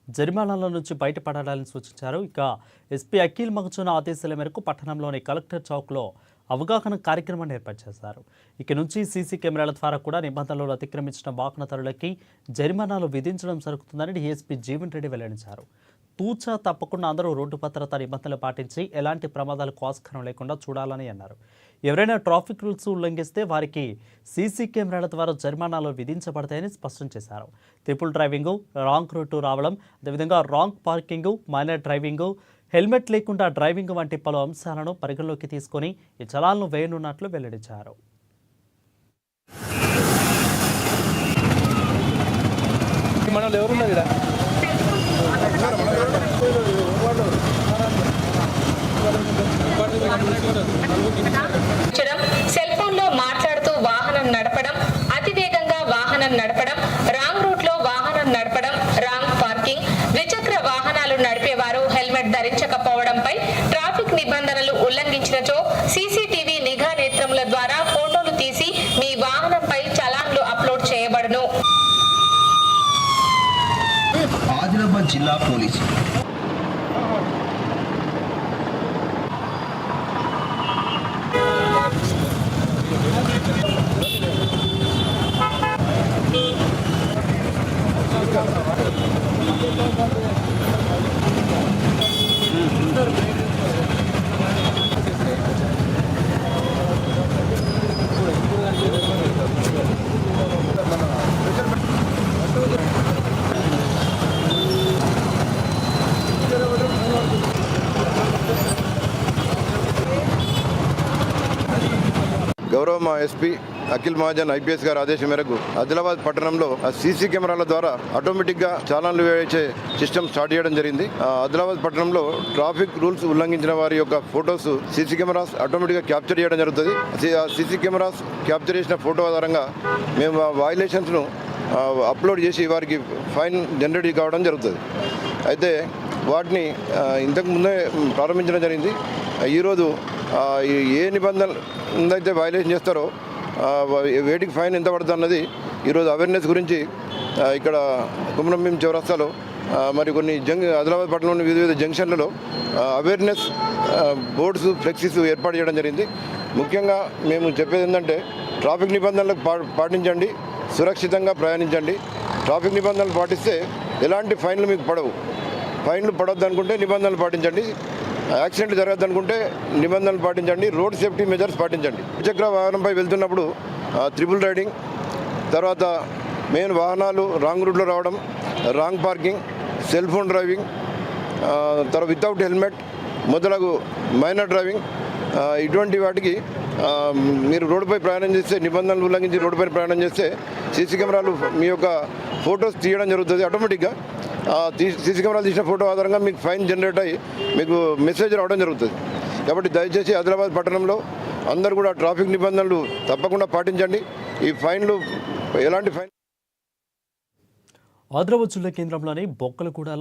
జరిమానాల నుంచి బయటపడాలని సూచించారు. ఇక ఎస్పీ అఖిల్ మగచూన ఆదేశాల మేరకు పట్టణంలోని కలెక్టర్ చౌక్లో అవగాహన కార్యక్రమాన్ని ఏర్పాటు చేశారు. ఇక నుంచి సీసీ కెమెరాల ద్వారా కూడా నిబంధనలు అతిక్రమించిన వాహనదారులకి జరిమానాలు విధించడం జరుగుతుందని డీఎస్పీ జీవన్ రెడ్డి వెల్లడించారు. తూచా తప్పకుండా అందరూ రోడ్డు భద్రతా నిబంధనలు పాటించి ఎలాంటి ప్రమాదాలకు ఆస్కారం లేకుండా చూడాలని అన్నారు. ఎవరైనా ట్రాఫిక్ రూల్స్ ఉల్లంఘిస్తే వారికి సీసీ కెమెరాల ద్వారా జరిమానాలు విధించబడతాయని స్పష్టం చేశారు. ట్రిపుల్ డ్రైవింగ్, రాంగ్ రూట్ రావడం, అదేవిధంగా wrong parking, minor driving, helmet లేకుండా డ్రైవింగ్ వంటి పలు అంశాలను పరిగణలోకి తీసుకొని ఈ చలాలను వేయనున్నట్లు వెల్లడించారు. సెల్ ఫోన్ లో మాట్లాడుతూ వాహనం నడపడం, అతివేగంగా వాహనం నడపడం, రాంగ్ రూట్ లో వాహనం నడపడం, రాంగ్ పార్కింగ్, ద్విచక్ర వాహనాలు నడిపేవారు హెల్మెట్ ధరించకపోవడంపై ట్రాఫిక్ నిబంధనలు ఉల్లంఘించినచో సీసీటీవీ నిఘా నేత్రముల ద్వారా ఫోటోలు తీసి మీ వాహనంపై చలాన్లు అప్లోడ్ చేయబడును. ఆదిలాబాద్ జిల్లా పోలీసు గౌరవ మా ఎస్పీ అఖిల్ మహాజన్ ఐపీఎస్ గారి ఆదేశం మేరకు ఆదిలాబాద్ పట్టణంలో సీసీ కెమెరాల ద్వారా ఆటోమేటిక్గా చాలాన్లు వేసే సిస్టమ్ స్టార్ట్ చేయడం జరిగింది. ఆదిలాబాద్ పట్టణంలో ట్రాఫిక్ రూల్స్ ఉల్లంఘించిన వారి యొక్క ఫొటోస్ సీసీ కెమెరాస్ ఆటోమేటిక్గా క్యాప్చర్ చేయడం జరుగుతుంది. సీసీ కెమెరాస్ క్యాప్చర్ చేసిన ఫోటో ఆధారంగా మేము ఆ వయలేషన్స్ను అప్లోడ్ చేసి వారికి ఫైన్ జనరేట్ కావడం జరుగుతుంది. అయితే వాటిని ఇంతకు ముందే ప్రారంభించడం జరిగింది. ఈరోజు ఏ నిబంధనలు అయితే వయలేషన్ చేస్తారో వేటికి ఫైన్ ఎంత పడుతుంది అన్నది ఈరోజు అవేర్నెస్ గురించి ఇక్కడ కుమరంభీం చౌరస్తాలో మరి కొన్ని ఆదిలాబాద్ పట్టణంలోని వివిధ జంక్షన్లలో అవేర్నెస్ బోర్డ్స్ ఫ్లెక్సీస్ ఏర్పాటు చేయడం జరిగింది. ముఖ్యంగా మేము చెప్పేది ఏంటంటే ట్రాఫిక్ నిబంధనలకు పాటించండి, సురక్షితంగా ప్రయాణించండి. ట్రాఫిక్ నిబంధనలు పాటిస్తే ఎలాంటి ఫైన్లు మీకు పడవు. ఫైన్లు పడవద్దు అనుకుంటే నిబంధనలు పాటించండి. యాక్సిడెంట్ జరగద్దు అనుకుంటే నిబంధనలు పాటించండి. రోడ్ సేఫ్టీ మెజర్స్ పాటించండి. ద్విచక్ర వాహనంపై వెళ్తున్నప్పుడు ట్రిపుల్ రైడింగ్, తర్వాత మెయిన్ వాహనాలు రాంగ్ రూట్లో రావడం, wrong parking, cell phone driving, తర్వాత వితౌట్ హెల్మెట్ మొదలగు మైనర్ డ్రైవింగ్, ఇటువంటి వాటికి మీరు రోడ్డుపై ప్రయాణం చేస్తే, నిబంధనలు ఉల్లంఘించి రోడ్డుపై ప్రయాణం చేస్తే సీసీ కెమెరాలు మీ యొక్క ఫొటోస్ తీయడం జరుగుతుంది. ఆటోమేటిక్గా సీసీ కెమెరాలు తీసిన ఫోటో ఆధారంగా మీకు ఫైన్ జనరేట్ అయ్యి మీకు మెసేజ్ రావడం జరుగుతుంది. కాబట్టి దయచేసి ఆదిలాబాద్ పట్టణంలో అందరూ కూడా ట్రాఫిక్ నిబంధనలు తప్పకుండా పాటించండి. ఈ ఫైన్లు ఎలాంటి ఫైన్ ఆదిలాబాద్ జిల్లా కేంద్రంలోని బొక్కలగూడలో